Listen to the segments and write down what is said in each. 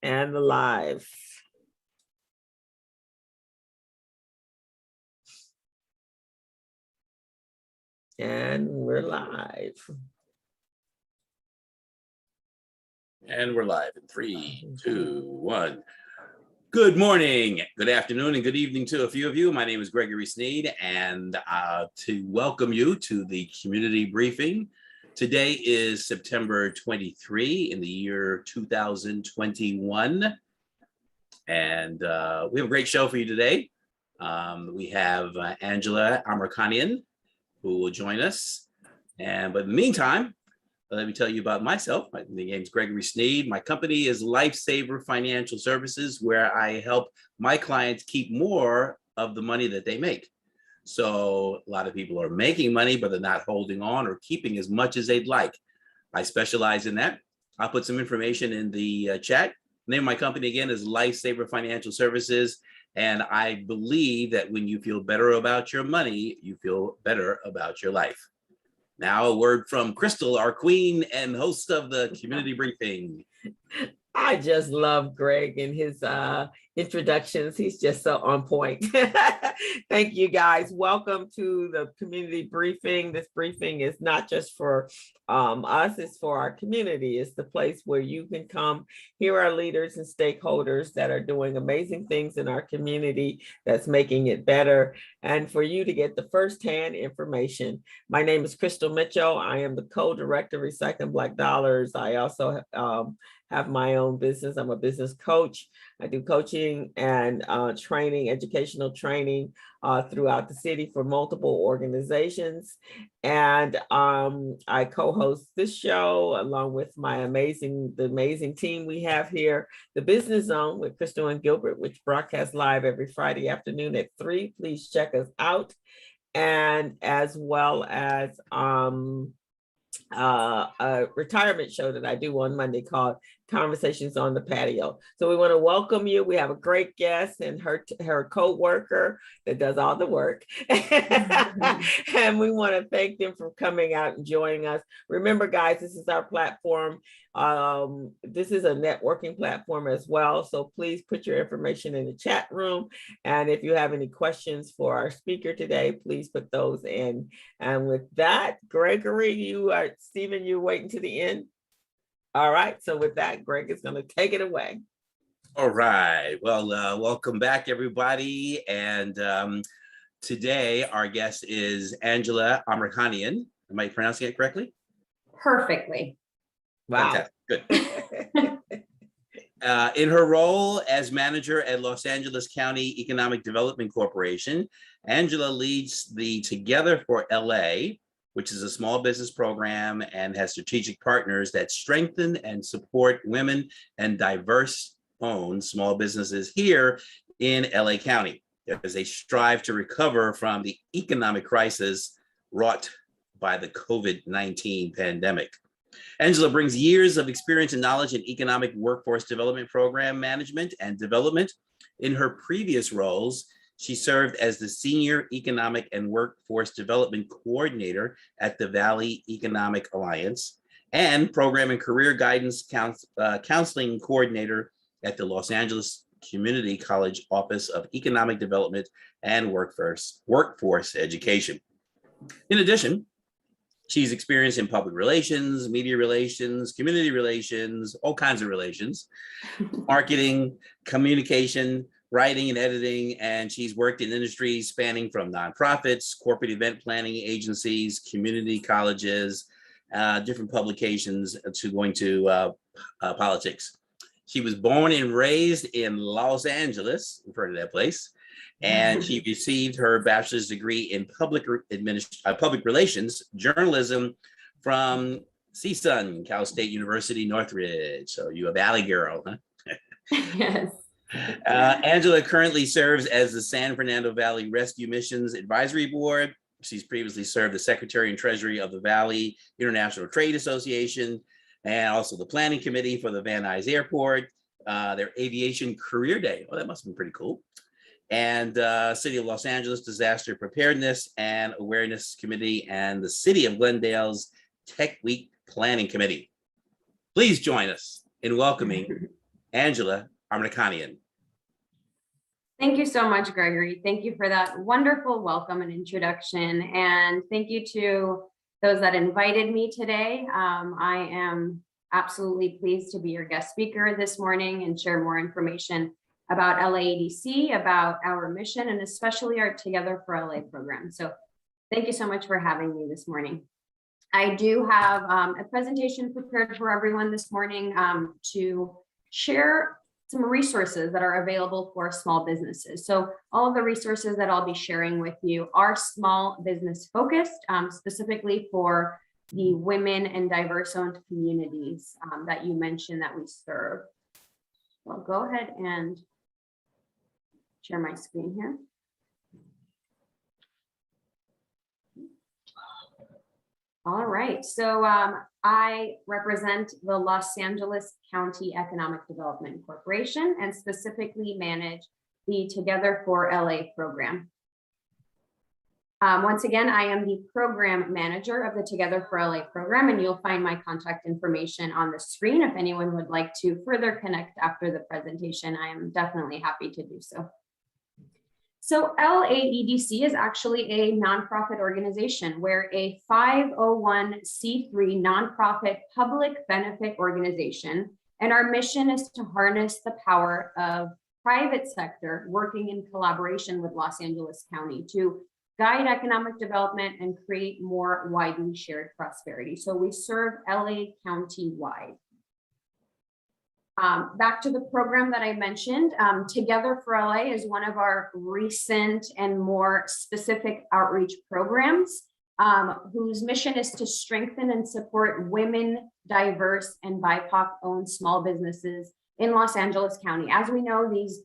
And live. And we're live. And we're live in 3, 2, 1. Good morning, good afternoon, and good evening to a few of you. My name is Gregory Sneed, and to welcome you to the community briefing. Today is September 23 in the year 2021. And we have a great show for you today. We have Angela Amirkhanian, who will join us. But in the meantime, let me tell you about myself. My name is Gregory Sneed. My company is LifeSaver Financial Services, where I help my clients keep more of the money that they make. So a lot of people are making money, but they're not holding on or keeping as much as they'd like. I specialize in that. I'll put some information in the chat. The name of my company again is LifeSaver Financial Services. And I believe that when you feel better about your money, you feel better about your life. Now a word from Crystal, our queen and host of the community briefing. I just love Greg and his introductions. He's just so on point. Thank you, guys. Welcome to the community briefing. This briefing is not just for us, it's for our community. It's the place where you can come hear our leaders and stakeholders that are doing amazing things in our community that's making it better, and for you to get the firsthand information. My name is Crystal Mitchell. I am the co-director of Recycling Black Dollars. I also have my own business. I'm a business coach. I do coaching and training, educational training throughout the city for multiple organizations. And I co-host this show along with the amazing team we have here, the Business Zone with Crystal and Gilbert, which broadcasts live every Friday afternoon at 3. Please check us out. And as well as a retirement show that I do on Monday called Conversations on the Patio. So we want to welcome you. We have a great guest and her co-worker that does all the work. And we want to thank them for coming out and joining us. Remember, guys, this is our platform. This is a networking platform as well. So please put your information in the chat room. And if you have any questions for our speaker today, please put those in. And with that, Gregory, Stephen, you're waiting to the end. All right. So with that, Greg is going to take it away. All right. Well, welcome back, everybody. And today our guest is Angela Amirkhanian. Am I pronouncing it correctly? Perfectly. Wow. Fantastic. Good. In her role as manager at Los Angeles County Economic Development Corporation, Angela leads the Together for LA, which is a small business program and has strategic partners that strengthen and support women and diverse-owned small businesses here in LA County as they strive to recover from the economic crisis wrought by the COVID-19 pandemic. Angela brings years of experience and knowledge in economic workforce development program management and development. In her previous roles, she served as the Senior Economic and Workforce Development Coordinator at the Valley Economic Alliance and Program and Career Guidance Counseling Coordinator at the Los Angeles Community College Office of Economic Development and Workforce Education. In addition, she's experienced in public relations, media relations, community relations, all kinds of relations, marketing, communication, writing and editing, and she's worked in industries spanning from nonprofits, corporate event planning agencies, community colleges, different publications to going to politics. She was born and raised in Los Angeles, we've heard of that place, and she received her bachelor's degree in public relations, journalism from CSUN, Cal State University, Northridge. So you a Valley girl, huh? Yes. Angela currently serves as the San Fernando Valley Rescue Missions Advisory Board. She's previously served as Secretary and Treasury of the Valley International Trade Association and also the Planning Committee for the Van Nuys Airport, their Aviation Career Day. Oh, that must have been pretty cool. And City of Los Angeles Disaster Preparedness and Awareness Committee and the City of Glendale's Tech Week Planning Committee. Please join us in welcoming Angela Amirkhanian. Thank you so much, Gregory. Thank you for that wonderful welcome and introduction. And thank you to those that invited me today. I am absolutely pleased to be your guest speaker this morning and share more information about LAEDC, about our mission, and especially our Together for LA program. So thank you so much for having me this morning. I do have a presentation prepared for everyone this morning to share some resources that are available for small businesses. So all of the resources that I'll be sharing with you are small business focused, specifically for the women and diverse owned communities that you mentioned that we serve. So I'll go ahead and share my screen here. All right, so I represent the Los Angeles County Economic Development Corporation and specifically manage the Together for LA program. Once again, I am the program manager of the Together for LA program, and you'll find my contact information on the screen. If anyone would like to further connect after the presentation, I am definitely happy to do so. So LAEDC is actually a nonprofit organization. We're a 501c3 nonprofit public benefit organization, and our mission is to harness the power of private sector working in collaboration with Los Angeles County to guide economic development and create more widely shared prosperity. So we serve LA County-wide. Back to the program that I mentioned, Together for LA is one of our recent and more specific outreach programs whose mission is to strengthen and support women, diverse, and BIPOC-owned small businesses in Los Angeles County. As we know, these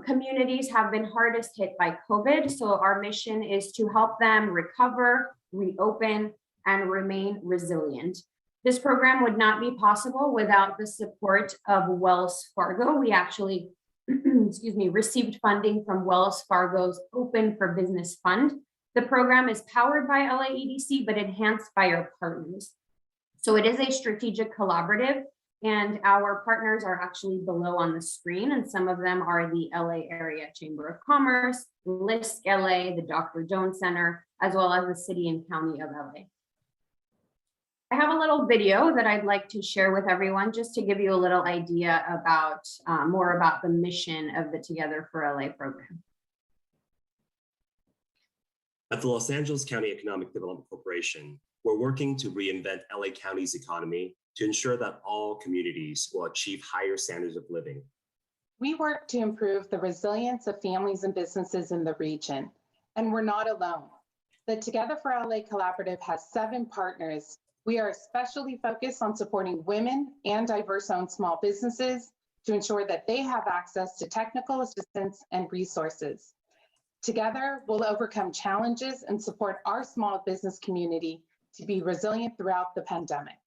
communities have been hardest hit by COVID, so our mission is to help them recover, reopen, and remain resilient. This program would not be possible without the support of Wells Fargo. We actually, received funding from Wells Fargo's Open for Business Fund. The program is powered by LAEDC, but enhanced by our partners. So it is a strategic collaborative, and our partners are actually below on the screen, and some of them are the LA Area Chamber of Commerce, LISC LA, the Dr. Jones Center, as well as the City and County of LA. I have a little video that I'd like to share with everyone just to give you a little idea about more about the mission of the Together for LA program. At the Los Angeles County Economic Development Corporation, we're working to reinvent LA County's economy to ensure that all communities will achieve higher standards of living. We work to improve the resilience of families and businesses in the region, and we're not alone. The Together for LA Collaborative has 7 partners. We are especially focused on supporting women and diverse-owned small businesses to ensure that they have access to technical assistance and resources. Together, we'll overcome challenges and support our small business community to be resilient throughout the pandemic.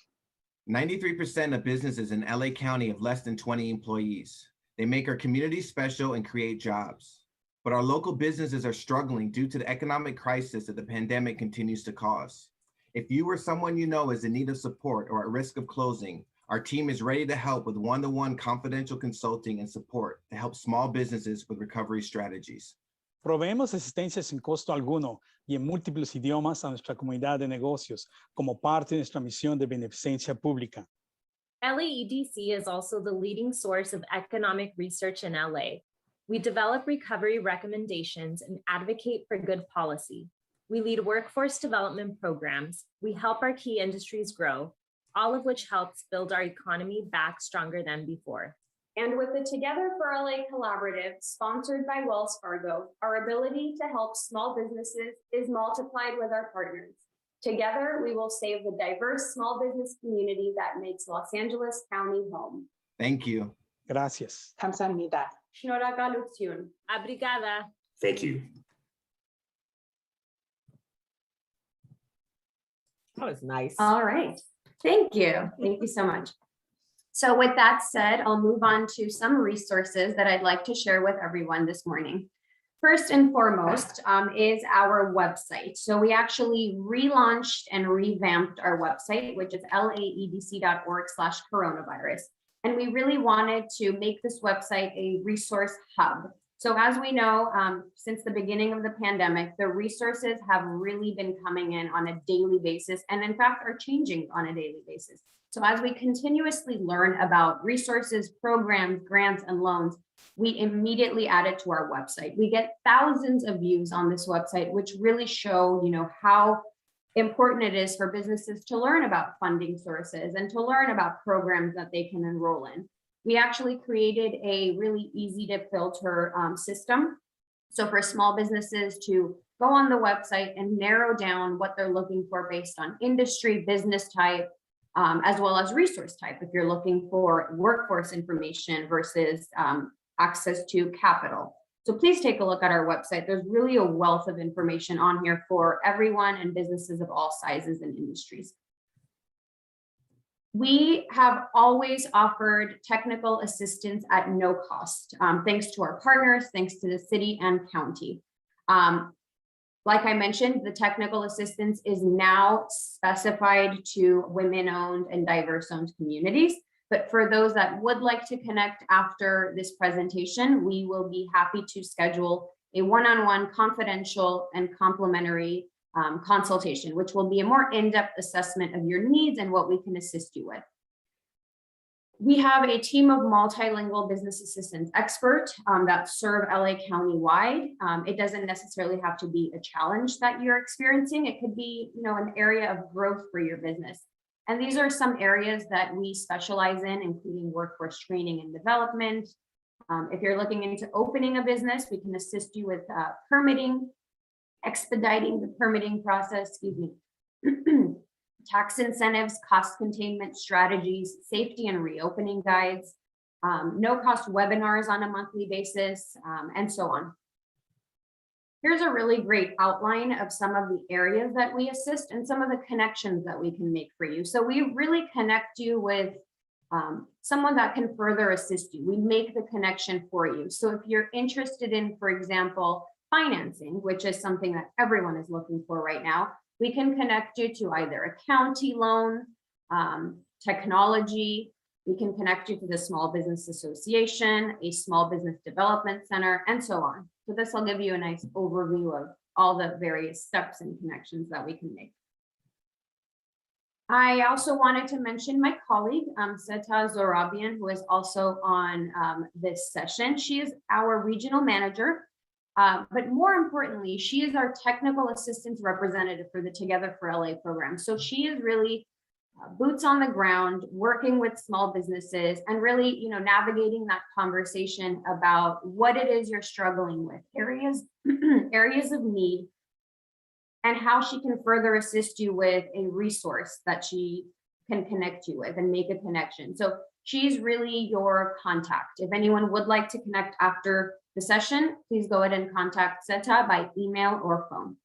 93% of businesses in LA County have less than 20 employees. They make our community special and create jobs. But our local businesses are struggling due to the economic crisis that the pandemic continues to cause. If you or someone you know is in need of support or at risk of closing, our team is ready to help with one-to-one confidential consulting and support to help small businesses with recovery strategies. Proveemos asistencia sin costo alguno y en múltiples idiomas a nuestra comunidad de negocios como parte de nuestra misión de beneficencia pública. LAEDC is also the leading source of economic research in LA. We develop recovery recommendations and advocate for good policy. We lead workforce development programs. We help our key industries grow, all of which helps build our economy back stronger than before. And with the Together for LA Collaborative, sponsored by Wells Fargo, our ability to help small businesses is multiplied with our partners. Together, we will save the diverse small business community that makes Los Angeles County home. Thank you. Gracias. 감사합니다. Shnoraka Lutsiun. Obrigada. Thank you. That was nice. All right. Thank you. Thank you so much. So with that said, I'll move on to some resources that I'd like to share with everyone this morning. First and foremost is our website. So we actually relaunched and revamped our website, which is laedc.org/coronavirus. And we really wanted to make this website a resource hub. So as we know, since the beginning of the pandemic, the resources have really been coming in on a daily basis, and in fact are changing on a daily basis. So as we continuously learn about resources, programs, grants, and loans, we immediately add it to our website. We get thousands of views on this website, which really show, how important it is for businesses to learn about funding sources and to learn about programs that they can enroll in. We actually created a really easy to filter system. So for small businesses to go on the website and narrow down what they're looking for based on industry, business type, as well as resource type. If you're looking for workforce information versus access to capital. So please take a look at our website. There's really a wealth of information on here for everyone and businesses of all sizes and industries. We have always offered technical assistance at no cost, thanks to our partners, thanks to the city and county. Like I mentioned, the technical assistance is now specified to women-owned and diverse-owned communities. But for those that would like to connect after this presentation, we will be happy to schedule a one-on-one confidential and complimentary consultation, which will be a more in-depth assessment of your needs and what we can assist you with. We have a team of multilingual business assistance experts that serve LA County wide. It doesn't necessarily have to be a challenge that you're experiencing. It could be, an area of growth for your business. And these are some areas that we specialize in, including workforce training and development. If you're looking into opening a business, we can assist you with permitting, expediting the permitting process, tax incentives, cost containment strategies, safety and reopening guides, no cost webinars on a monthly basis, and so on. Here's a really great outline of some of the areas that we assist and some of the connections that we can make for you. So we really connect you with someone that can further assist you. We make the connection for you. So if you're interested in, for example, financing, which is something that everyone is looking for right now, we can connect you to either a county loan, technology. We can connect you to the Small Business Association, a small business development center, and so on. So this will give you a nice overview of all the various steps and connections that we can make. I also wanted to mention my colleague, Seta Zorabian, who is also on this session. She is our regional manager, but more importantly, she is our technical assistance representative for the Together for LA program. So she is really boots on the ground, working with small businesses and really, navigating that conversation about what it is you're struggling with, areas of need, and how she can further assist you with a resource that she can connect you with and make a connection. So she's really your contact. If anyone would like to connect after the session, please go ahead and contact Seta by email or phone.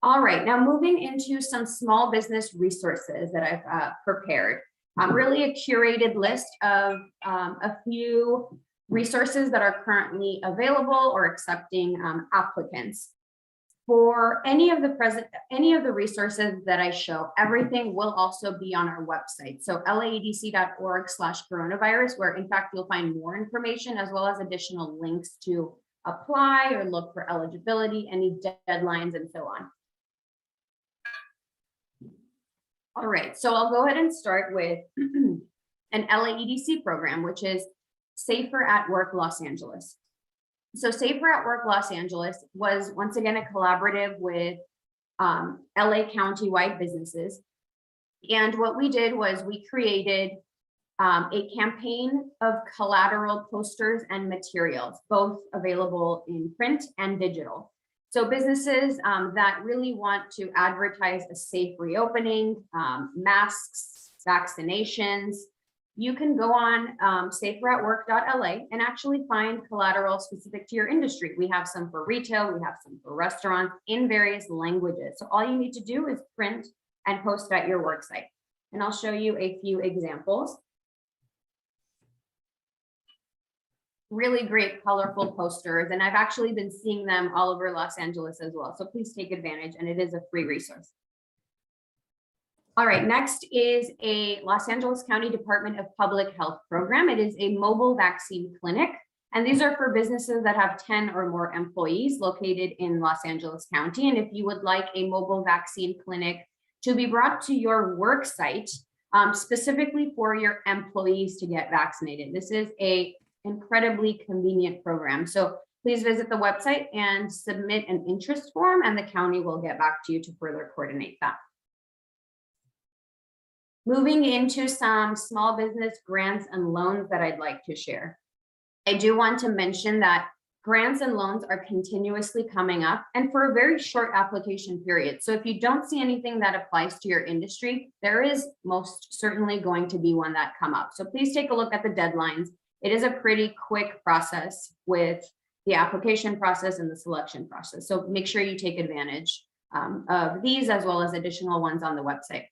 All right, now moving into some small business resources that I've prepared. Really a curated list of a few resources that are currently available or accepting applicants. For any of the resources that I show, everything will also be on our website. So laedc.org/coronavirus, where in fact you'll find more information as well as additional links to apply or look for eligibility, any deadlines, and so on. All right, so I'll go ahead and start with an LAEDC program, which is Safer at Work Los Angeles. So Safer at Work Los Angeles was once again a collaborative with LA County-wide businesses. And what we did was we created a campaign of collateral posters and materials, both available in print and digital. So businesses that really want to advertise a safe reopening, masks, vaccinations, you can go on saferatwork.la and actually find collateral specific to your industry. We have some for retail, we have some for restaurants in various languages. So all you need to do is print and post at your work site. And I'll show you a few examples. Really great colorful posters, and I've actually been seeing them all over Los Angeles as well. So please take advantage, and it is a free resource. All right, next is a Los Angeles County Department of Public Health program. It is a mobile vaccine clinic, and these are for businesses that have 10 or more employees located in Los Angeles County. And if you would like a mobile vaccine clinic to be brought to your work site, specifically for your employees to get vaccinated, this is an incredibly convenient program. So please visit the website and submit an interest form, and the county will get back to you to further coordinate that. Moving into some small business grants and loans that I'd like to share. I do want to mention that grants and loans are continuously coming up and for a very short application period. So if you don't see anything that applies to your industry, there is most certainly going to be one that come up. So please take a look at the deadlines. It is a pretty quick process with the application process and the selection process. So make sure you take advantage of these as well as additional ones on the website.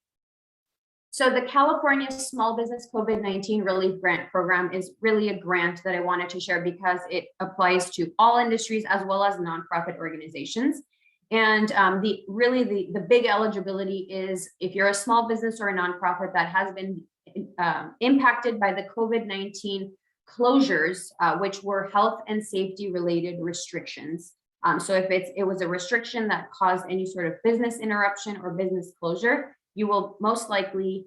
So the California Small Business COVID-19 Relief Grant Program is really a grant that I wanted to share because it applies to all industries as well as nonprofit organizations. And the big eligibility is if you're a small business or a nonprofit that has been impacted by the COVID-19 closures, which were health and safety related restrictions. So if it was a restriction that caused any sort of business interruption or business closure, you will most likely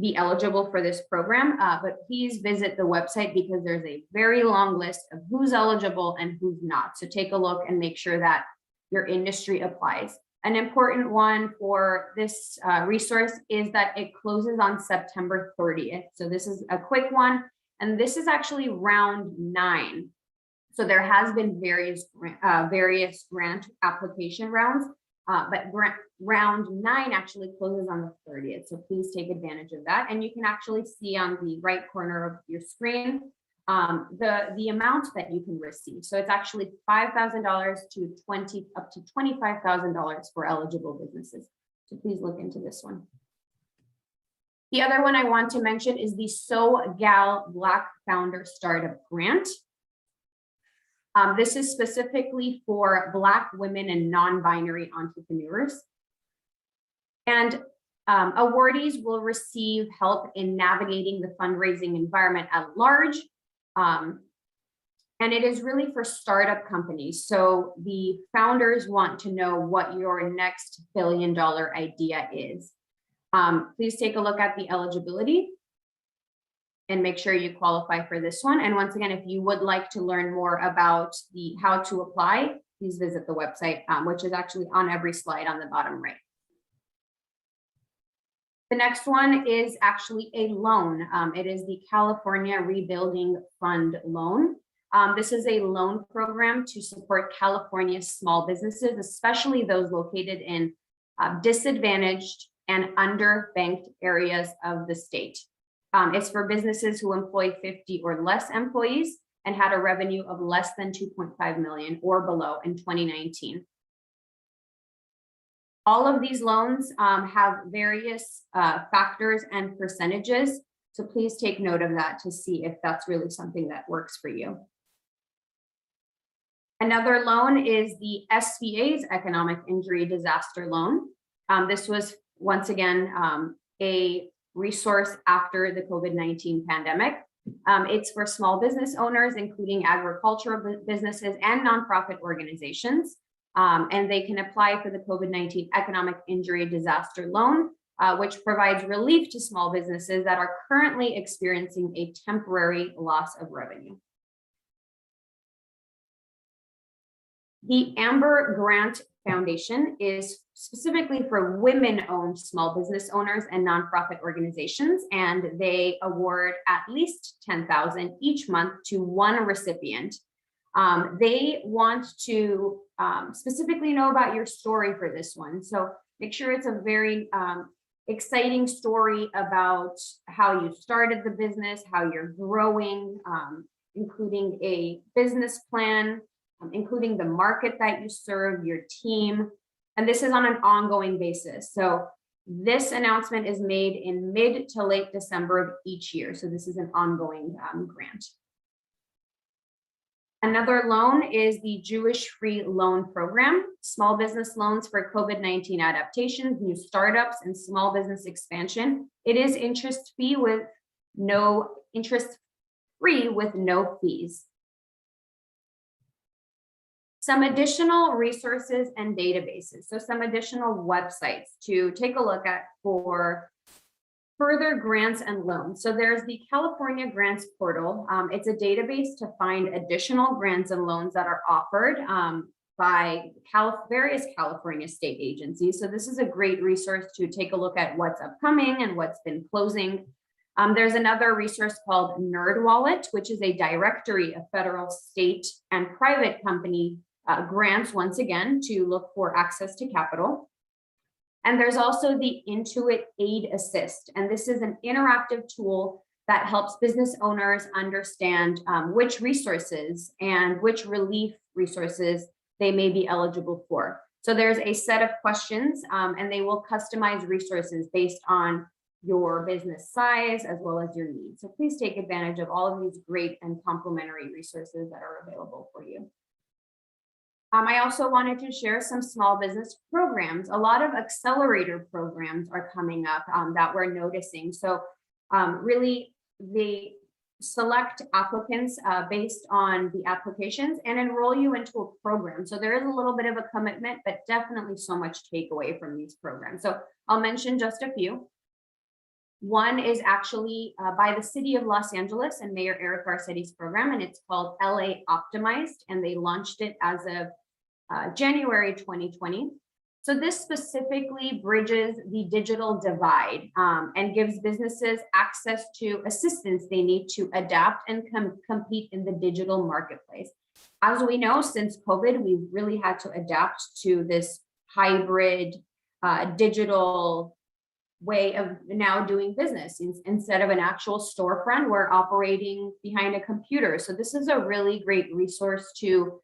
be eligible for this program, but please visit the website because there's a very long list of who's eligible and who's not. So take a look and make sure that your industry applies. An important one for this resource is that it closes on September 30th. So this is a quick one, and this is actually round 9. So there has been various grant application rounds, but round 9 actually closes on the 30th. So please take advantage of that. And you can actually see on the right corner of your screen the amount that you can receive. So it's actually $5,000 to up to $25,000 for eligible businesses. So please look into this one. The other one I want to mention is the So Gal Black Founder Startup Grant. This is specifically for Black women and non-binary entrepreneurs. And awardees will receive help in navigating the fundraising environment at large. And it is really for startup companies. So the founders want to know what your next billion-dollar idea is. Please take a look at the eligibility and make sure you qualify for this one. And once again, if you would like to learn more about how to apply, please visit the website, which is actually on every slide on the bottom right. The next one is actually a loan. It is the California Rebuilding Fund loan. This is a loan program to support California's small businesses, especially those located in disadvantaged and underbanked areas of the state. It's for businesses who employ 50 or less employees and had a revenue of less than 2.5 million or below in 2019. All of these loans have various factors and percentages. So please take note of that to see if that's really something that works for you. Another loan is the SBA's Economic Injury Disaster Loan. This was once again a resource after the COVID-19 pandemic. It's for small business owners, including agricultural businesses and nonprofit organizations. And they can apply for the COVID-19 Economic Injury Disaster Loan, which provides relief to small businesses that are currently experiencing a temporary loss of revenue. The Amber Grant Foundation is specifically for women-owned small business owners and nonprofit organizations, and they award at least $10,000 each month to one recipient. They want to specifically know about your story for this one. So make sure it's a very exciting story about how you started the business, how you're growing, including a business plan, including the market that you serve, your team. And this is on an ongoing basis. So this announcement is made in mid to late December of each year. So this is an ongoing grant. Another loan is the Jewish Free Loan Program, small business loans for COVID-19 adaptations, new startups, and small business expansion. It is interest-free with no fees. Some additional resources and databases. So some additional websites to take a look at for further grants and loans. So there's the California Grants Portal. It's a database to find additional grants and loans that are offered by various California state agencies. So this is a great resource to take a look at what's upcoming and what's been closing. There's another resource called NerdWallet, which is a directory of federal, state, and private company grants, once again, to look for access to capital. And there's also the Intuit Aid Assist. And this is an interactive tool that helps business owners understand which resources and which relief resources they may be eligible for. So there's a set of questions and they will customize resources based on your business size as well as your needs. So please take advantage of all of these great and complementary resources that are available for you. I also wanted to share some small business programs. A lot of accelerator programs are coming up that we're noticing. So really they select applicants based on the applications and enroll you into a program. So there is a little bit of a commitment, but definitely so much takeaway from these programs. So I'll mention just a few. One is actually by the city of Los Angeles and Mayor Eric Garcetti's program, and it's called LA Optimized, and they launched it as of January 2020. So this specifically bridges the digital divide and gives businesses access to assistance they need to adapt and compete in the digital marketplace. As we know, since COVID, we've really had to adapt to this hybrid digital way of now doing business. Instead of an actual storefront, we're operating behind a computer. So this is a really great resource to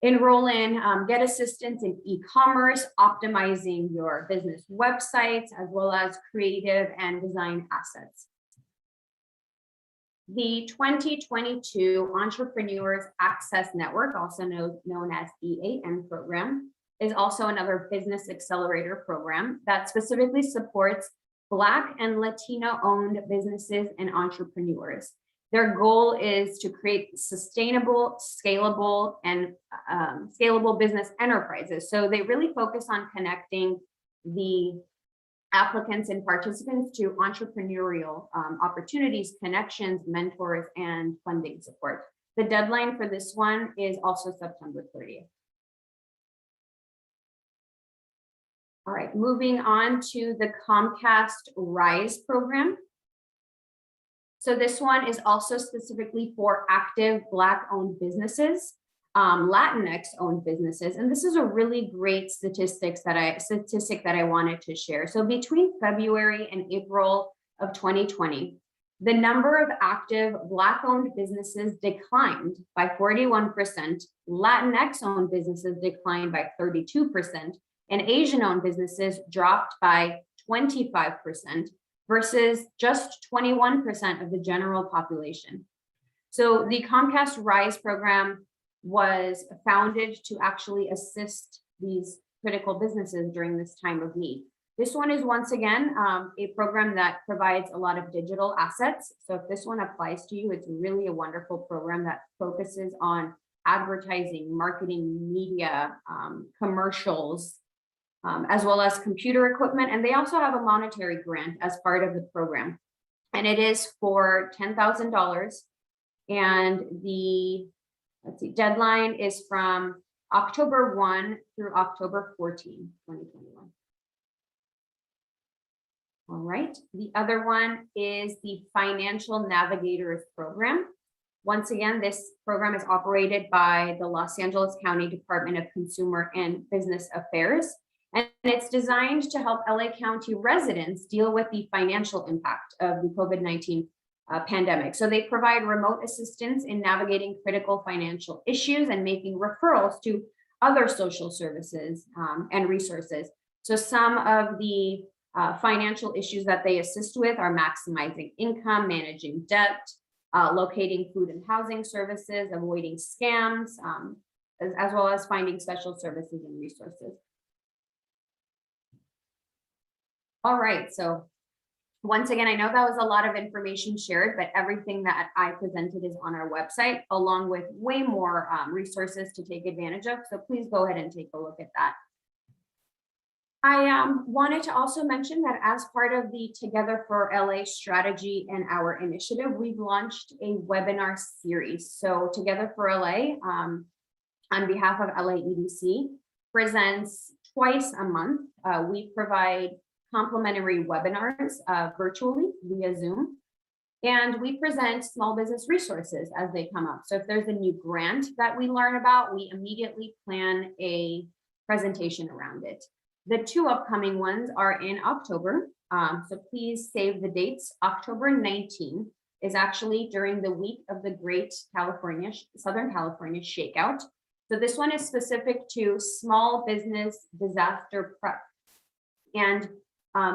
enroll in, get assistance in e-commerce, optimizing your business websites, as well as creative and design assets. The 2022 Entrepreneurs Access Network, also known as EAN program, is also another business accelerator program that specifically supports Black and Latino-owned businesses and entrepreneurs. Their goal is to create sustainable, scalable, and scalable business enterprises. So they really focus on connecting the applicants and participants to entrepreneurial opportunities, connections, mentors, and funding support. The deadline for this one is also September 30th. All right, moving on to the Comcast RISE program. So this one is also specifically for active Black-owned businesses, Latinx-owned businesses, and this is a really great statistic that I wanted to share. So between February and April of 2020, the number of active Black-owned businesses declined by 41%, Latinx-owned businesses declined by 32%, and Asian-owned businesses dropped by 25%, versus just 21% of the general population. So the Comcast RISE program was founded to actually assist these critical businesses during this time of need. This one is once again a program that provides a lot of digital assets. So if this one applies to you, it's really a wonderful program that focuses on advertising, marketing, media, commercials, as well as computer equipment. And they also have a monetary grant as part of the program. And it is for $10,000. And the deadline is from October 1 through October 14, 2021. All right, the other one is the Financial Navigators program. Once again, this program is operated by the Los Angeles County Department of Consumer and Business Affairs. And it's designed to help LA County residents deal with the financial impact of the COVID-19 pandemic. So they provide remote assistance in navigating critical financial issues and making referrals to other social services and resources. So some of the financial issues that they assist with are maximizing income, managing debt, locating food and housing services, avoiding scams, as well as finding special services and resources. All right, so once again, I know that was a lot of information shared, but everything that I presented is on our website, along with way more resources to take advantage of. So please go ahead and take a look at that. I wanted to also mention that as part of the Together for LA strategy and our initiative, we've launched a webinar series. So Together for LA, on behalf of LAEDC, presents twice a month. We provide complimentary webinars virtually via Zoom, and we present small business resources as they come up. So if there's a new grant that we learn about, we immediately plan a presentation around it. The two upcoming ones are in October, so please save the dates. October 19 is actually during the week of the Great Southern California Shakeout. So this one is specific to small business disaster prep. And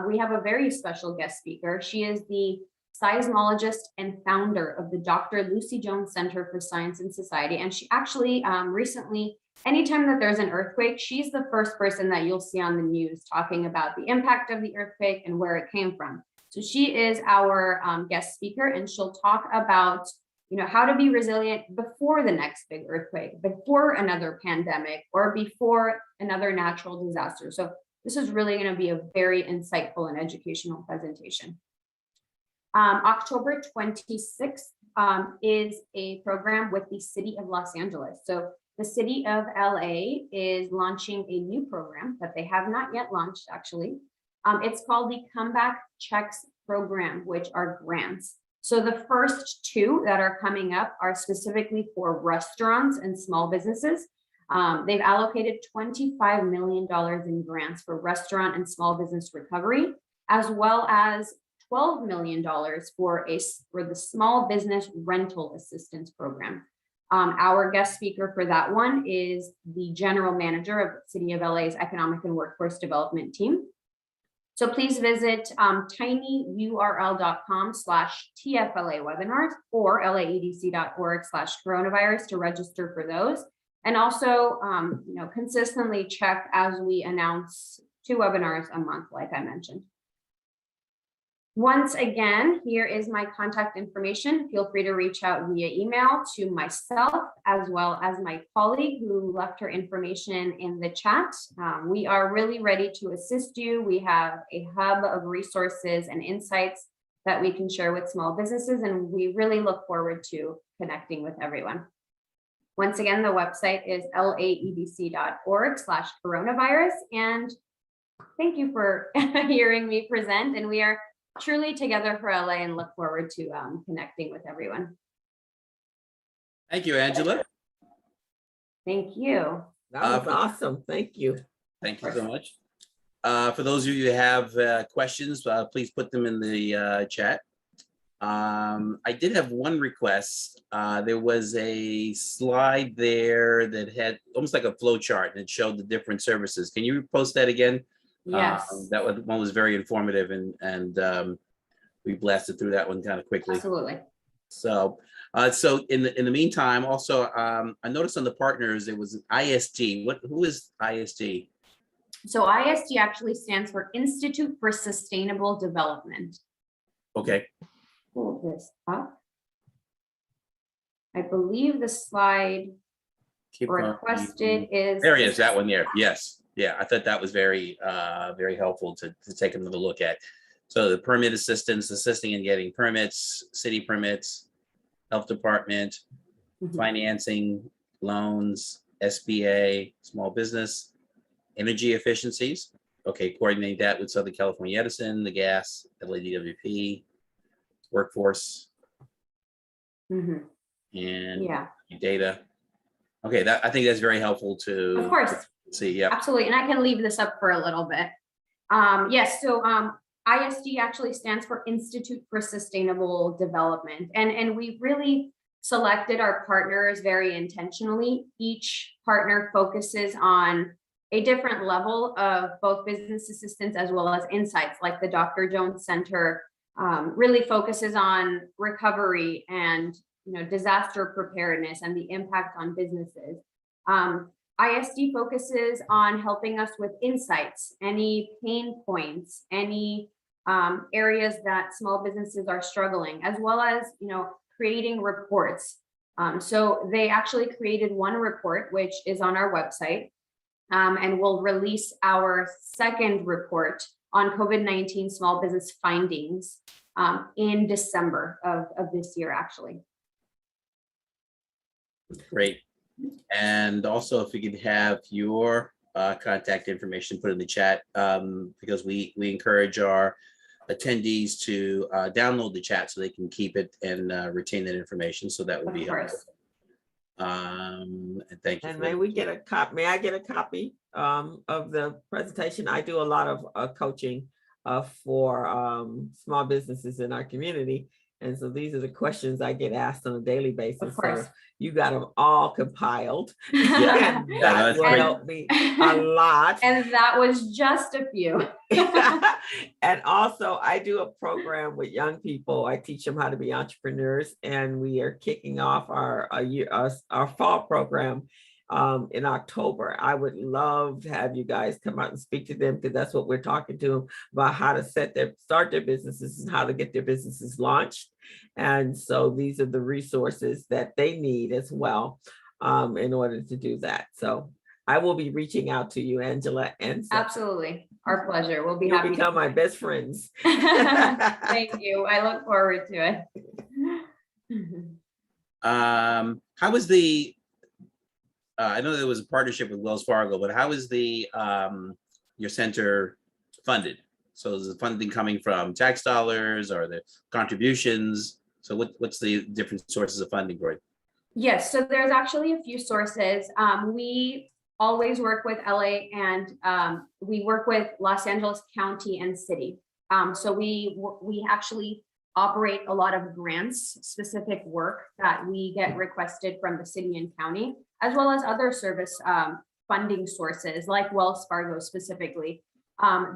we have a very special guest speaker. She is the seismologist and founder of the Dr. Lucy Jones Center for Science and Society. And she actually recently, anytime that there's an earthquake, she's the first person that you'll see on the news talking about the impact of the earthquake and where it came from. So she is our guest speaker, and she'll talk about, you know, how to be resilient before the next big earthquake, before another pandemic, or before another natural disaster. So this is really going to be a very insightful and educational presentation. October 26th is a program with the City of Los Angeles. So the City of LA is launching a new program that they have not yet launched, actually. It's called the Comeback Checks Program, which are grants. So the first two that are coming up are specifically for restaurants and small businesses. They've allocated $25 million in grants for restaurant and small business recovery, as well as $12 million for the Small Business Rental Assistance Program. Our guest speaker for that one is the general manager of City of LA's Economic and Workforce Development Team. So please visit tinyurl.com/TFLA webinars or laedc.org/coronavirus to register for those. And also, consistently check as we announce 2 webinars a month, like I mentioned. Once again, here is my contact information. Feel free to reach out via email to myself, as well as my colleague who left her information in the chat. We are really ready to assist you. We have a hub of resources and insights that we can share with small businesses, and we really look forward to connecting with everyone. Once again, the website is laedc.org/coronavirus. And thank you for hearing me present. And we are truly together for LA and look forward to connecting with everyone. Thank you, Angela. Thank you. That was awesome. Thank you. Thank you so much. For those of you who have questions, please put them in the chat. I did have one request. There was a slide there that had almost like a flow chart, and it showed the different services. Can you post that again? Yes. That one was very informative, and we blasted through that one kind of quickly. Absolutely. So in the meantime, also I noticed on the partners it was ISD. Who is ISD? So ISD actually stands for Institute for Sustainable Development. Okay. Pull this up. I believe the slide requested is. There he is, that one there. Yes. Yeah, I thought that was very helpful to take another look at. So the permit assistance, assisting in getting permits, city permits, health department, financing, loans, SBA, small business, energy efficiencies. Okay, coordinate that with Southern California Edison, the gas, LADWP, workforce, and data. Okay, I think that's very helpful to. Of course. See, yeah, absolutely. And I can leave this up for a little bit. Yes, so ISD actually stands for Institute for Sustainable Development. And we really selected our partners very intentionally. Each partner focuses on a different level of both business assistance as well as insights, like the Dr. Jones Center really focuses on recovery and disaster preparedness and the impact on businesses. ISD focuses on helping us with insights, any pain points, any areas that small businesses are struggling, as well as creating reports. So they actually created one report, which is on our website, and we'll release our second report on COVID-19 small business findings in December of this year, actually. Great. And also, if we could have your contact information put in the chat, because we encourage our attendees to download the chat so they can keep it and retain that information. So that would be helpful. And thank you. And may we get a copy? May I get a copy of the presentation? I do a lot of coaching for small businesses in our community. And so these are the questions I get asked on a daily basis. Of course. So you got them all compiled. Yeah. And that will help me a lot. And that was just a few. And also I do a program with young people. I teach them how to be entrepreneurs, and we are kicking off our fall program in October. I would love to have you guys come out and speak to them, because that's what we're talking to them about, how to start their businesses and how to get their businesses launched. And so these are the resources that they need as well in order to do that. So I will be reaching out to you, Angela. And so absolutely, our pleasure. We'll be you'll happy become my best friends. Thank you. I look forward to it. How was the I know there was a partnership with Wells Fargo, but how is the your center funded? So is the funding coming from tax dollars or the contributions? So what's the different sources of funding for it? Yes, so there's actually a few sources. We always work with LA, and we work with Los Angeles County and City. So we actually operate a lot of grants, specific work that we get requested from the city and county, as well as other service funding sources like Wells Fargo specifically.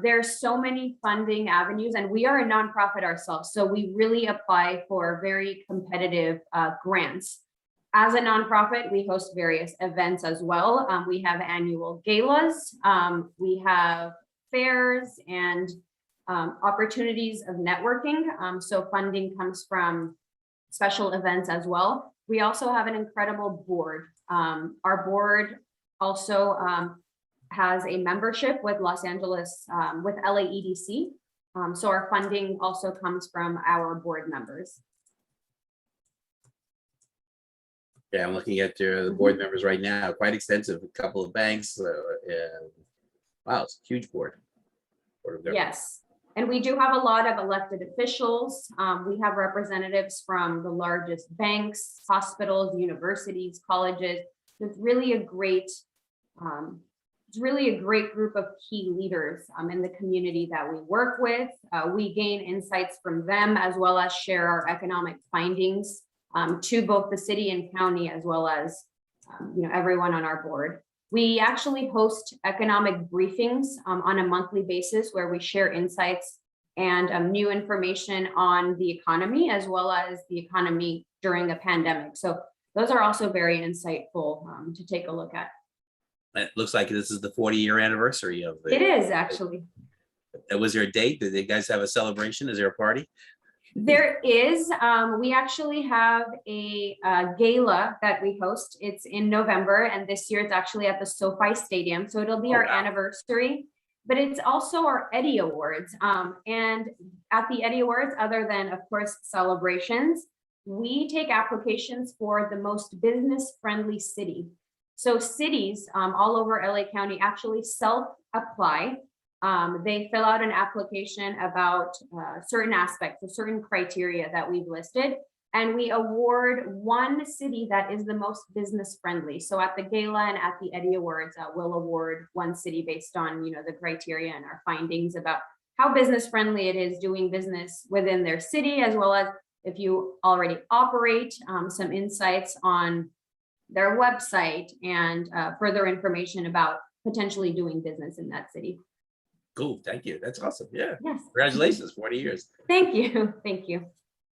There's so many funding avenues, and we are a nonprofit ourselves, so we really apply for very competitive grants. As a nonprofit, we host various events as well. We have annual galas, we have fairs and opportunities of networking. So funding comes from special events as well. We also have an incredible board. Our board also has a membership with Los Angeles, with LAEDC. So our funding also comes from our board members. Yeah, I'm looking at the board members right now, quite extensive, a couple of banks. Wow, it's a huge board. Yes, and we do have a lot of elected officials. We have representatives from the largest banks, hospitals, universities, colleges. It's really a great group of key leaders in the community that we work with. We gain insights from them, as well as share our economic findings to both the city and county, as well as everyone on our board. We actually host economic briefings on a monthly basis, where we share insights and new information on the economy, as well as the economy during a pandemic. So those are also very insightful to take a look at. It looks like this is the 40-year anniversary of it. It is actually. Was there a date? Did you guys have a celebration? Is there a party? There is. We actually have a gala that we host. It's in November, and this year it's actually at the SoFi Stadium. So it'll be our anniversary, but it's also our Eddie Awards. And at the Eddie Awards, other than, of course, celebrations, we take applications for the most business-friendly city. So cities all over LA County actually self-apply. They fill out an application about certain aspects or certain criteria that we've listed, and we award one city that is the most business friendly. So at the gala and at the Eddie Awards, we'll award one city based on the criteria and our findings about how business friendly it is doing business within their city, as well as if you already operate, some insights on their website and further information about potentially doing business in that city. Cool. Thank you. That's awesome. Yeah. Yes. Congratulations. 40 years. Thank you. Thank you.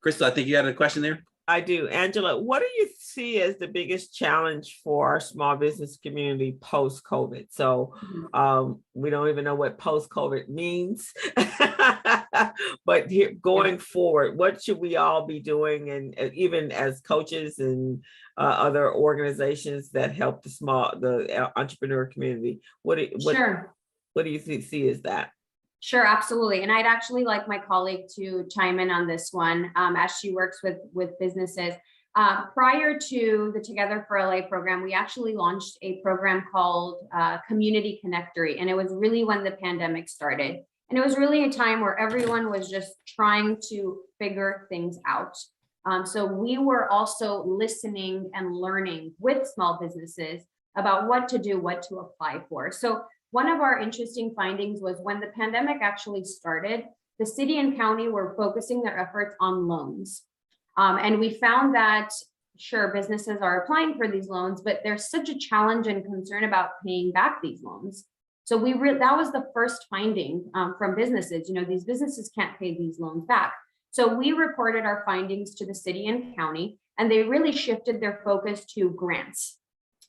Crystal, I think you had a question there. I do. Angela, what do you see as the biggest challenge for our small business community post-COVID? So we don't even know what post-COVID means, but here, going forward, what should we all be doing? And even as coaches and other organizations that help the entrepreneur community, what do you see as that? Sure, absolutely. And I'd actually like my colleague to chime in on this one as she works with businesses. Prior to the Together for LA program, we actually launched a program called Community Connectory. And it was really when the pandemic started. And it was really a time where everyone was just trying to figure things out. So we were also listening and learning with small businesses about what to do, what to apply for. So one of our interesting findings was when the pandemic actually started, the city and county were focusing their efforts on loans. And we found that, sure, businesses are applying for these loans, but there's such a challenge and concern about paying back these loans. So that was the first finding from businesses. You know, these businesses can't pay these loans back. So we reported our findings to the city and county, and they really shifted their focus to grants,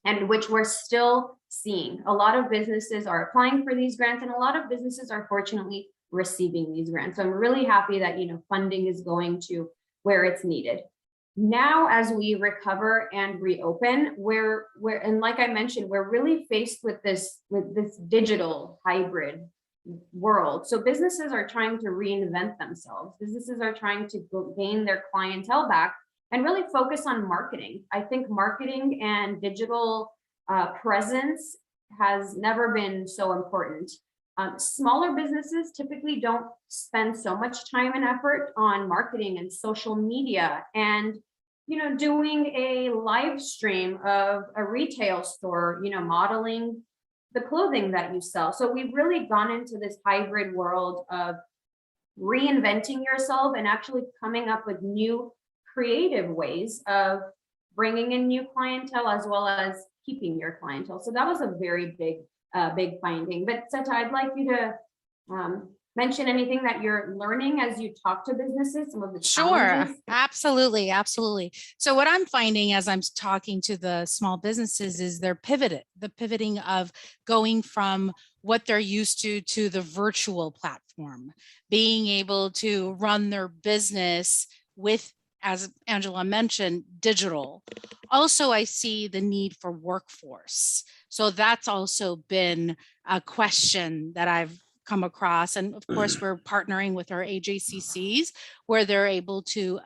and which we're still seeing. A lot of businesses are applying for these grants, and a lot of businesses are fortunately receiving these grants. So I'm really happy that, you know, funding is going to where it's needed. Now, as we recover and reopen, and like I mentioned, we're really faced with this digital hybrid world. So businesses are trying to reinvent themselves. Businesses are trying to gain their clientele back and really focus on marketing. I think marketing and digital presence has never been so important. Smaller businesses typically don't spend so much time and effort on marketing and social media and, you know, doing a live stream of a retail store, you know, modeling the clothing that you sell. So we've really gone into this hybrid world of reinventing yourself and actually coming up with new creative ways of bringing in new clientele as well as keeping your clientele. So that was a very big finding. But Seta, I'd like you to mention anything that you're learning as you talk to businesses, some of the challenges. Sure, absolutely. So what I'm finding as I'm talking to the small businesses is the pivoting of going from what they're used to the virtual platform, being able to run their business with, as Angela mentioned, digital. Also, I see the need for workforce. So that's also been a question that I've come across. And of course, we're partnering with our AJCCs where they're able to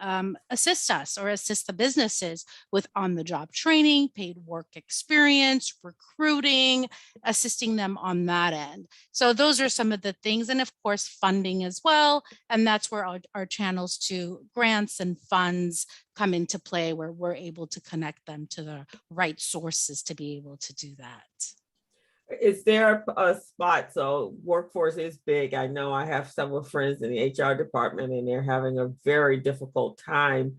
assist us or assist the businesses with on-the-job training, paid work experience, recruiting, assisting them on that end. So those are some of the things. And of course, funding as well. And that's where our channels to grants and funds come into play, where we're able to connect them to the right sources to be able to do that. Is there a spot? So workforce is big. I know I have several friends in the HR department and they're having a very difficult time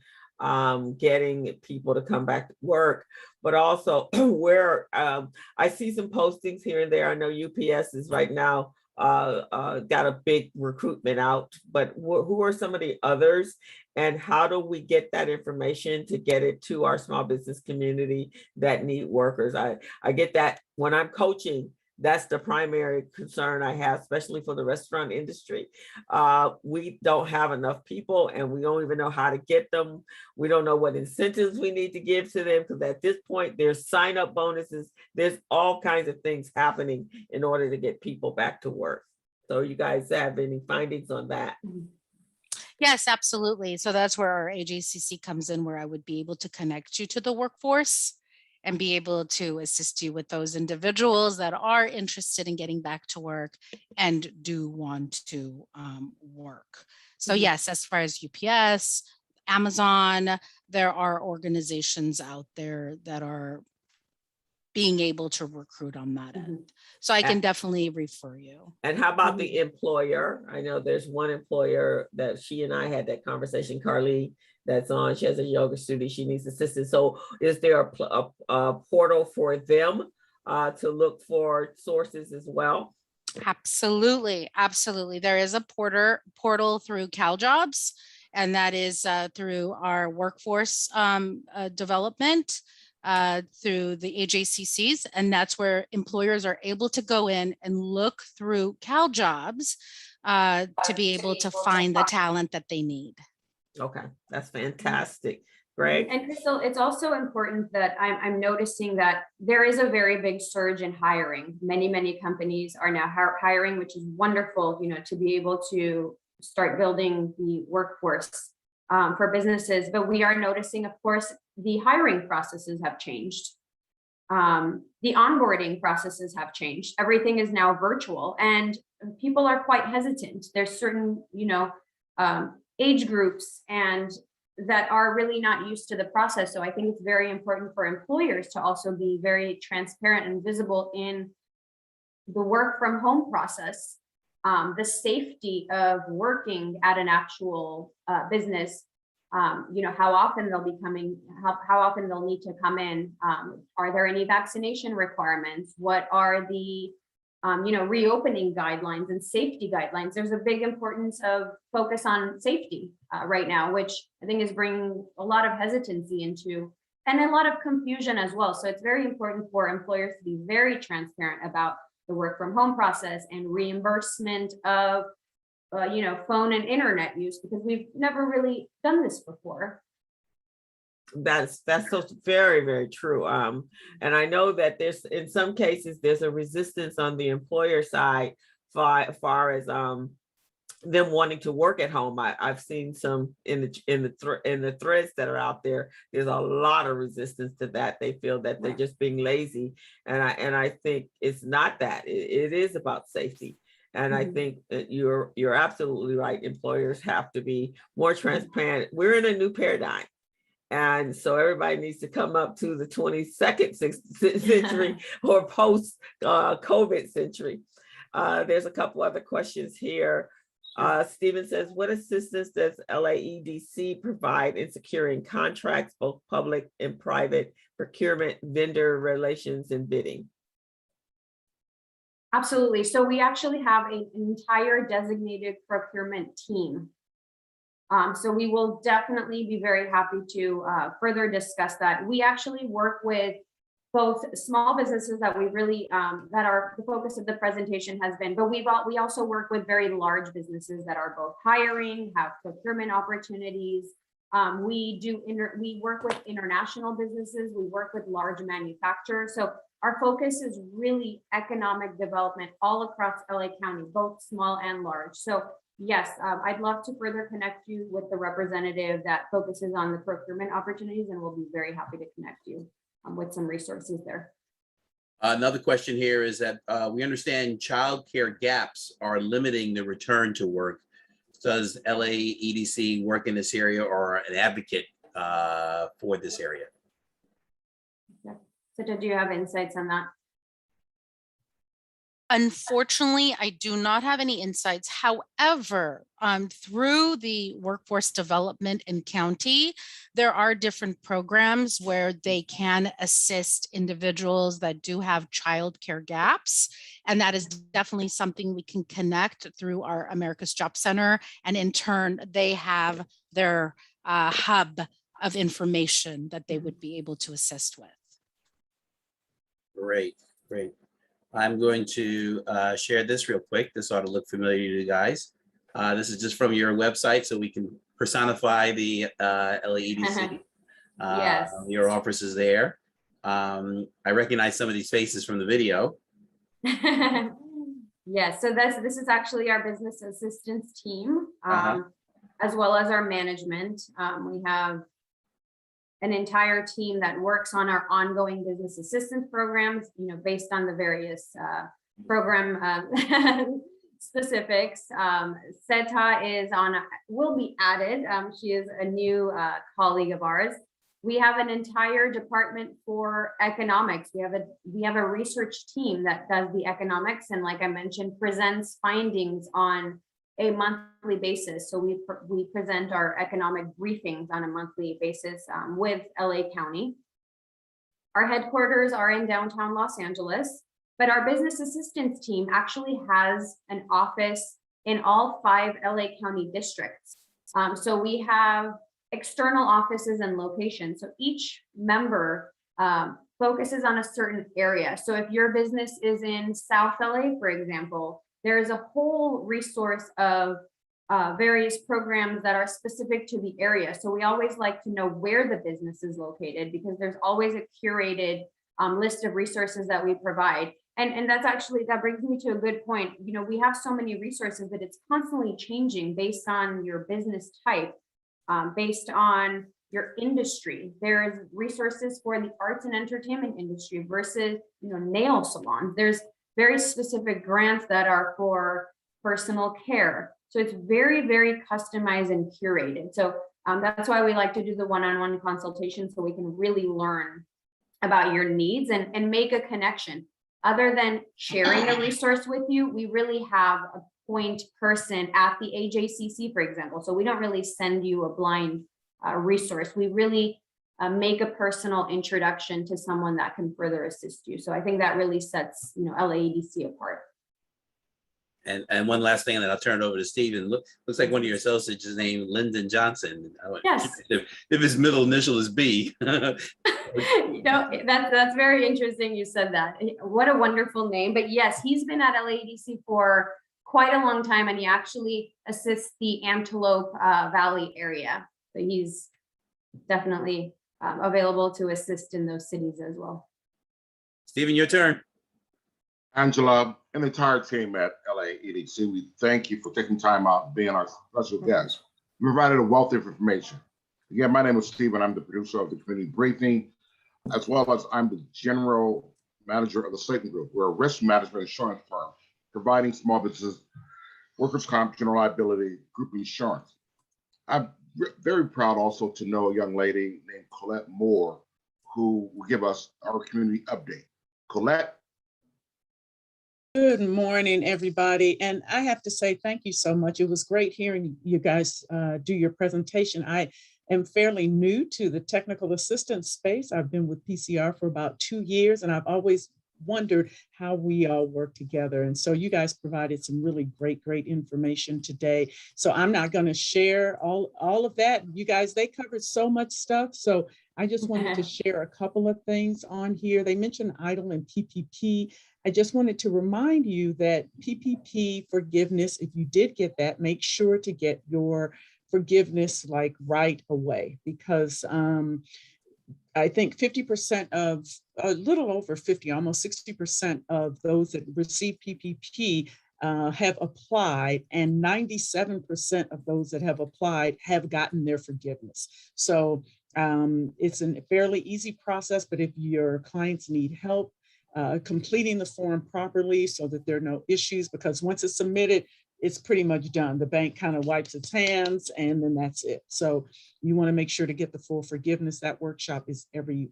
getting people to come back to work, but also where I see some postings here and there. I know UPS is right now got a big recruitment out, but who are some of the others? And how do we get that information to get it to our small business community that need workers? I get that when I'm coaching, that's the primary concern I have, especially for the restaurant industry. We don't have enough people and we don't even know how to get them. We don't know what incentives we need to give to them, because at this point there's sign-up bonuses. There's all kinds of things happening in order to get people back to work. So you guys have any findings on that? Yes, absolutely. So that's where our AJCC comes in, where I would be able to connect you to the workforce and be able to assist you with those individuals that are interested in getting back to work and do want to work. So yes, as far as UPS, Amazon, there are organizations out there that are being able to recruit on that end. So I can definitely refer you. And how about the employer? I know there's one employer that she and I had that conversation, Carly, that's on. She has a yoga studio. She needs assistance. So is there a portal for them to look for sources as well? Absolutely, absolutely. There is a portal through CalJobs, and that is through our workforce development through the AJCCs, and that's where employers are able to go in and look through CalJobs to be able to find the talent that they need. Okay, that's fantastic. Greg? And Crystal, it's also important that I'm noticing that there is a very big surge in hiring. Many companies are now hiring, which is wonderful, you know, to be able to start building the workforce for businesses. But we are noticing, of course, the hiring processes have changed. The onboarding processes have changed. Everything is now virtual, and people are quite hesitant. There's certain, you know, age groups and that are really not used to the process. So I think it's very important for employers to also be very transparent and visible in the work from home process, the safety of working at an actual business, you know, how often they'll be coming, how often they'll need to come in. Are there any vaccination requirements? What are the you know, reopening guidelines and safety guidelines? There's a big importance of focus on safety right now, which I think is bringing a lot of hesitancy into, and a lot of confusion as well. So it's very important for employers to be very transparent about the work from home process and reimbursement of, you know, phone and internet use, because we've never really done this before. That's so very true. And I know that there's, in some cases, there's a resistance on the employer side far as them wanting to work at home. I've seen some in the threads that are out there. There's a lot of resistance to that. They feel that they're just being lazy, and I think it's not that. It is about safety. And I think that you're absolutely right. Employers have to be more transparent. We're in a new paradigm. And so everybody needs to come up to the 22nd century or post COVID century. There's a couple other questions here. Stephen says, what assistance does LAEDC provide in securing contracts, both public and private, procurement, vendor relations, and bidding? Absolutely. So we actually have an entire designated procurement team. So we will definitely be very happy to further discuss that. We actually work with both small businesses that we really that are the focus of the presentation has been, but we also work with very large businesses that are both hiring, have procurement opportunities. We work with international businesses. We work with large manufacturers. So our focus is really economic development all across LA County, both small and large. So yes, I'd love to further connect you with the representative that focuses on the procurement opportunities, and we'll be very happy to connect you with some resources there. Another question here is that we understand childcare gaps are limiting the return to work. Does LAEDC work in this area or an advocate for this area? So do you have insights on that? Unfortunately, I do not have any insights. However, through the workforce development in county, there are different programs where they can assist individuals that do have childcare gaps. And that is definitely something we can connect through our America's Job Center. And in turn, they have their hub of information that they would be able to assist with. Great. I'm going to share this real quick. This ought to look familiar to you guys. This is just from your website, so we can personify the LAEDC. Yes. Your office is there. I recognize some of these faces from the video. Yes, so this is actually our business assistance team, as well as our management. We have an entire team that works on our ongoing business assistance programs, you know, based on the various program specifics. Seta will be added. She is a new colleague of ours. We have an entire department for economics. We have a research team that does the economics, and like I mentioned, presents findings on a monthly basis. So we present our economic briefings on a monthly basis with LA County. Our headquarters are in downtown Los Angeles. But our business assistance team actually has an office in all 5 LA County districts. So we have external offices and locations. So each member focuses on a certain area. So if your business is in South LA, for example, there's a whole resource of various programs that are specific to the area. So we always like to know where the business is located, because there's always a curated list of resources that we provide. And that's actually, that brings me to a good point. You know, we have so many resources, but it's constantly changing based on your business type, based on your industry. There is resources for the arts and entertainment industry versus, you know, nail salons. There's very specific grants that are for personal care. So it's very, very customized and curated. So that's why we like to do the one-on-one consultation, so we can really learn about your needs and make a connection. Other than sharing a resource with you, we really have a point person at the AJCC, for example. So we don't really send you a blind resource. We really make a personal introduction to someone that can further assist you. So I think that really sets, you know, LAEDC apart. And one last thing, and then I'll turn it over to Stephen. Looks like one of your associates is named Lyndon Johnson. Yes. If his middle initial is B. You know, that's very interesting you said that. What a wonderful name. But yes, he's been at LAEDC for quite a long time, and he actually assists the Antelope Valley area. So he's definitely available to assist in those cities as well. Stephen, your turn. Angela and the entire team at LAEDC, we thank you for taking time out and being our special guest. You provided a wealth of information. Again, my name is Stephen. I'm the producer of the community briefing, as well as I'm the general manager of the Slaton Group. We're a risk management insurance firm providing small businesses workers' comp, general liability, group insurance. I'm very proud also to know a young lady named Colette Moore, who will give us our community update. Colette. Good morning, everybody. And I have to say thank you so much. It was great hearing you guys do your presentation. I am fairly new to the technical assistance space. I've been with PCR for about 2 years, and I've always wondered how we all work together. And so you guys provided some really great information today. So I'm not going to share all of that. You guys, they covered so much stuff. So I just wanted to share a couple of things on here. They mentioned EIDL and PPP. I just wanted to remind you that PPP forgiveness, if you did get that, make sure to get your forgiveness like right away, because I think 50% of, a little over 50, almost 60% of those that receive PPP have applied, and 97% of those that have applied have gotten their forgiveness. So it's a fairly easy process, but if your clients need help completing the form properly so that there are no issues, because once it's submitted, it's pretty much done. The bank kind of wipes its hands and then that's it. So you want to make sure to get the full forgiveness. That workshop is every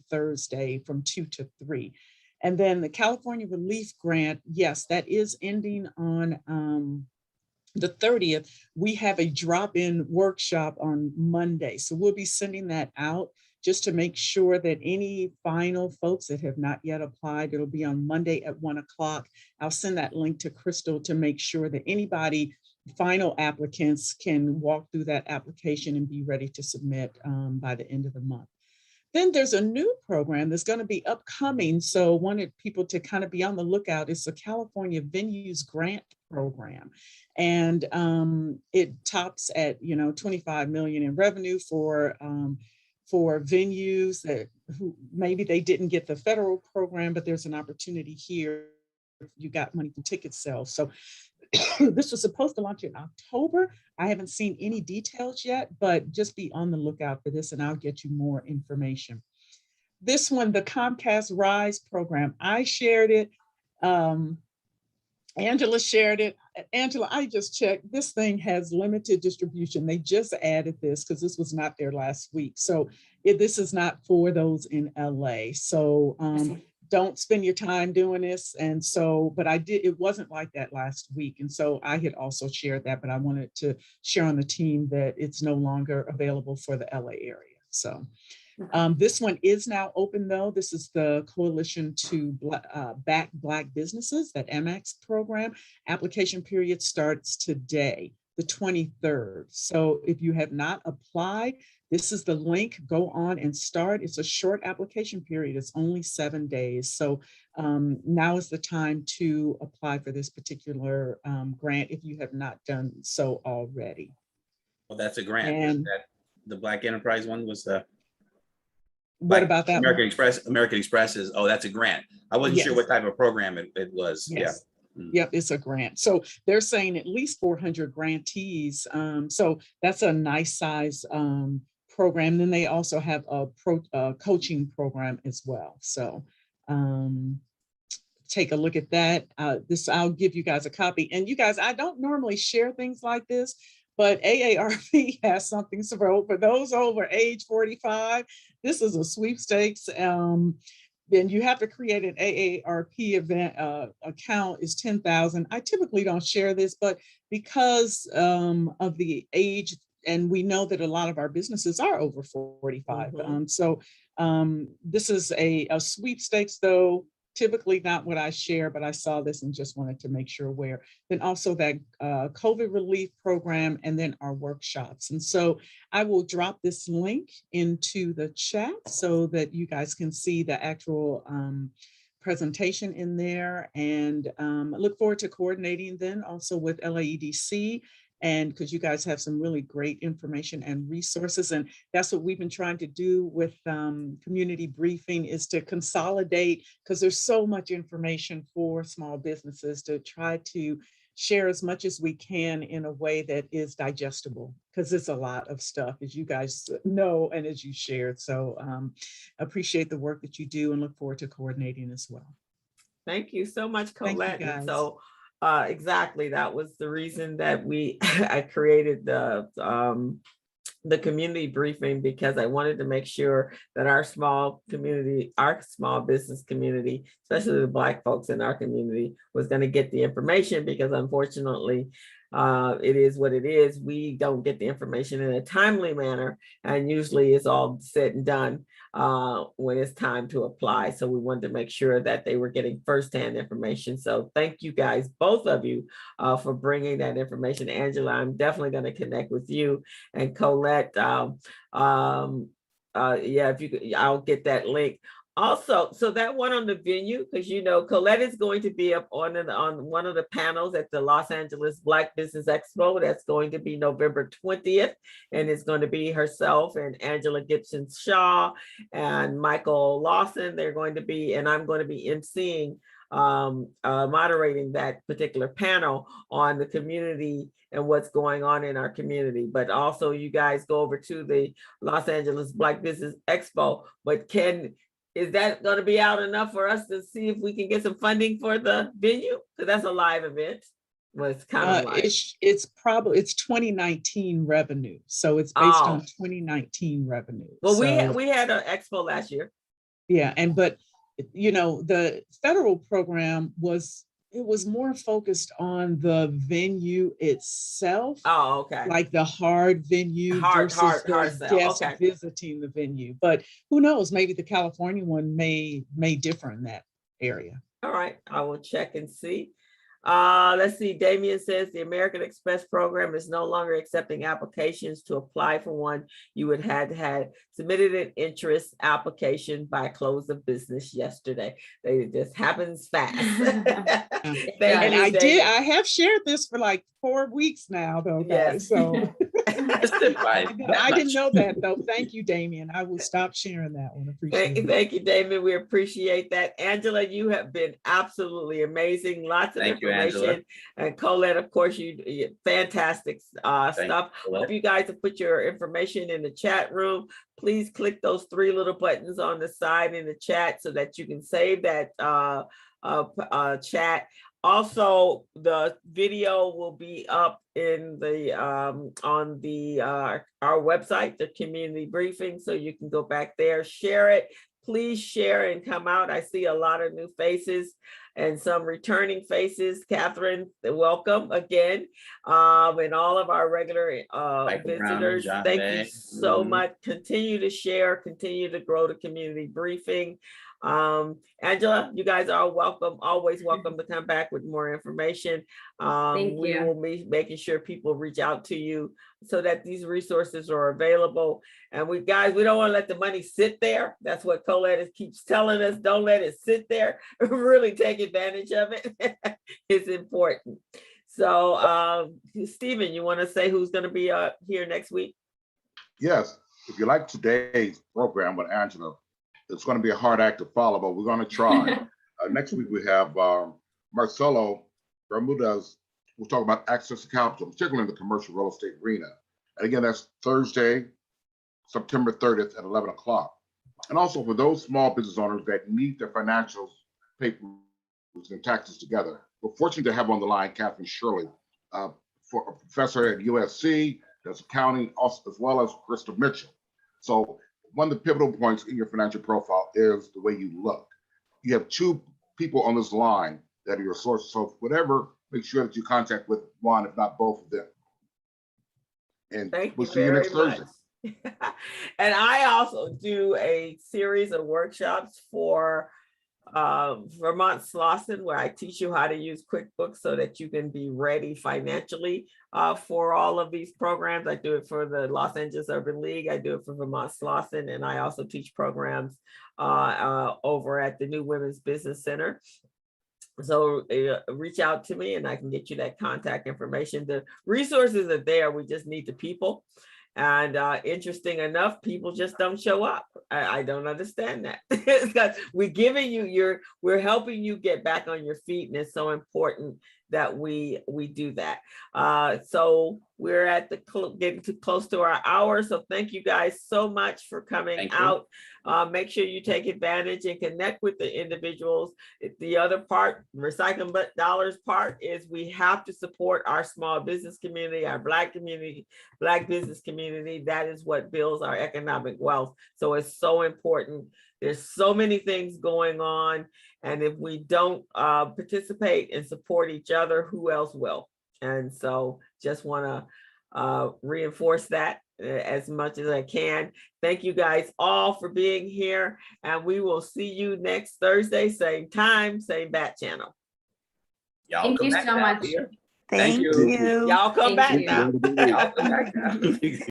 Thursday from 2 to 3. And then the California Relief Grant, yes, that is ending on the 30th. We have a drop-in workshop on Monday. So we'll be sending that out just to make sure that any final folks that have not yet applied, it'll be on Monday at 1 o'clock. I'll send that link to Crystal to make sure that anybody, final applicants, can walk through that application and be ready to submit by the end of the month. Then there's a new program that's going to be upcoming. So wanted people to kind of be on the lookout. It's the California Venues Grant Program. And it tops at, $25 million in revenue for venues that who maybe they didn't get the federal program, but there's an opportunity here if you got money from ticket sales. So this was supposed to launch in October. I haven't seen any details yet, but just be on the lookout for this and I'll get you more information. This one, the Comcast Rise program, I shared it. Angela shared it. Angela, I just checked. This thing has limited distribution. They just added this because this was not there last week. So this is not for those in LA. So don't spend your time doing this. And so, but it wasn't like that last week. And so I had also shared that, but I wanted to share on the team that it's no longer available for the LA area. So this one is now open though. This is the Coalition to Back Black Businesses, that MX program. Application period starts today, the 23rd. So if you have not applied, this is the link. Go on and start. It's a short application period. It's only 7 days. So now is the time to apply for this particular grant if you have not done so already. Well, that's a grant. And That the Black Enterprise one was the. what about that American one? Express? American Express is, oh, that's a grant. I wasn't sure Yes. what type of program it was. Yes. Yeah. Yep, it's a grant. So they're saying at least 400 grantees. So that's a nice size program. Then they also have a coaching program as well. So take a look at that. I'll give you guys a copy. And you guys, I don't normally share things like this, but AARP has something for those over age 45. This is a sweepstakes. Then you have to create an AARP event account is $10,000. I typically don't share this, but because of the age, and we know that a lot of our businesses are over 45. So this is a sweepstakes though. Typically not what I share, but I saw this and just wanted to make sure aware. Then also that COVID relief program, and then our workshops. And so I will drop this link into the chat so that you guys can see the actual presentation in there. And I look forward to coordinating then also with LAEDC, and because you guys have some really great information and resources. And that's what we've been trying to do with community briefing, is to consolidate, because there's so much information for small businesses, to try to share as much as we can in a way that is digestible, because it's a lot of stuff, as you guys know and as you shared. So appreciate the work that you do and look forward to coordinating as well. Thank you so much, Colette. Thank you, guys. So exactly, that was the reason that I created the community briefing, because I wanted to make sure that our small community, our small business community, especially the Black folks in our community, was going to get the information, because unfortunately it is what it is. We don't get the information in a timely manner, and usually it's all said and done when it's time to apply. So we wanted to make sure that they were getting firsthand information. So thank you guys, both of you, for bringing that information. Angela, I'm definitely going to connect with you, and Colette, yeah, if you could, I'll get that link. Also, so that one on the venue, because you know Colette is going to be up on one of the panels at the Los Angeles Black Business Expo. That's going to be November 20th, and it's going to be herself and Angela Gibson Shaw and Michael Lawson. They're going to be, and I'm going to be emceeing, moderating that particular panel on the community and what's going on in our community. But also, you guys go over to the Los Angeles Black Business Expo. But is that going to be out enough for us to see if we can get some funding for the venue? Because that's a live event. Well, it's kind of like it's 2019 revenue, so it's based on 2019 revenue. Well, so, we had an expo last year. Yeah, but you know, the federal program was more focused on the venue itself. Oh, okay. Like the hard venue versus the guests visiting the venue. But who knows, maybe the California one may differ in that area. All right, I will check and see. Let's see, Damien says the American Express program is no longer accepting applications. To apply for one, you would have had submitted an interest application by close of business yesterday. It just happens fast. I have shared this for like 4 weeks now though, guys. Yes. So I didn't know that though. Thank you, Damien. I will stop sharing that one. Thank you, Damien. We appreciate that. Angela, you have been absolutely amazing. Lots of information. And Colette, of course, you fantastic stuff. Hope you guys have put your information in the chat room. Please click those 3 little buttons on the side in the chat so that you can save that chat. Also, the video will be up in the on the our website, the community briefing, so you can go back there, share it. please share and come out. I see a lot of new faces and some returning faces. Catherine, welcome again. And all of our regular Michael Brown and visitors, John thank May. you so Mhm. much. Continue to share, continue to grow the community briefing. Angela, you guys are welcome, always welcome to come back with more information. Thank We you. will be making sure people reach out to you so that these resources are available. And we don't want to let the money sit there. That's what Colette keeps telling us. Don't let it sit there. Really take advantage of it. It's important. So Stephen, you want to say who's going to be here next week? Yes, if you like today's program with Angela, it's going to be a hard act to follow, but we're going to try. Next week we have Marcelo Bermudez. We'll talk about access to capital, particularly in the commercial real estate arena. And again, that's Thursday, September 30th at 11 o'clock. And also for those small business owners that need their financials, papers, and taxes together, we're fortunate to have on the line Catherine Shirley, for a professor at USC, that's accounting, also, as well as Krista Mitchell. So one of the pivotal points in your financial profile is the way you look. You have two people on this line that are your sources. So whatever, make sure that you contact with one, if not both of them. And Thank we'll you see you next very Thursday. much. And I also do a series of workshops for Vermont Slaton, where I teach you how to use QuickBooks so that you can be ready financially for all of these programs. I do it for the Los Angeles Urban League. I do it for Vermont Slaton, and I also teach programs over at the New Women's Business Center. So reach out to me and I can get you that contact information. The resources are there. We just need the people. And interesting enough, people just don't show up. I don't understand that. Because we're giving you we're helping you get back on your feet, and it's so important that we do that. So we're at getting too close to our hour. So thank you guys so much for coming out. Make sure you take advantage and connect with the individuals. The other part, recycling dollars part, is we have to support our small business community, our Black community, Black business community. That is what builds our economic wealth. So it's so important. There's so many things going on. And if we don't participate and support each other, who else will? And so just want to reinforce that as much as I can. Thank you guys all for being here. And we will see you next Thursday, same time, same bat channel. Thank you so much. Thank you. Y'all come back now. Y'all come back now.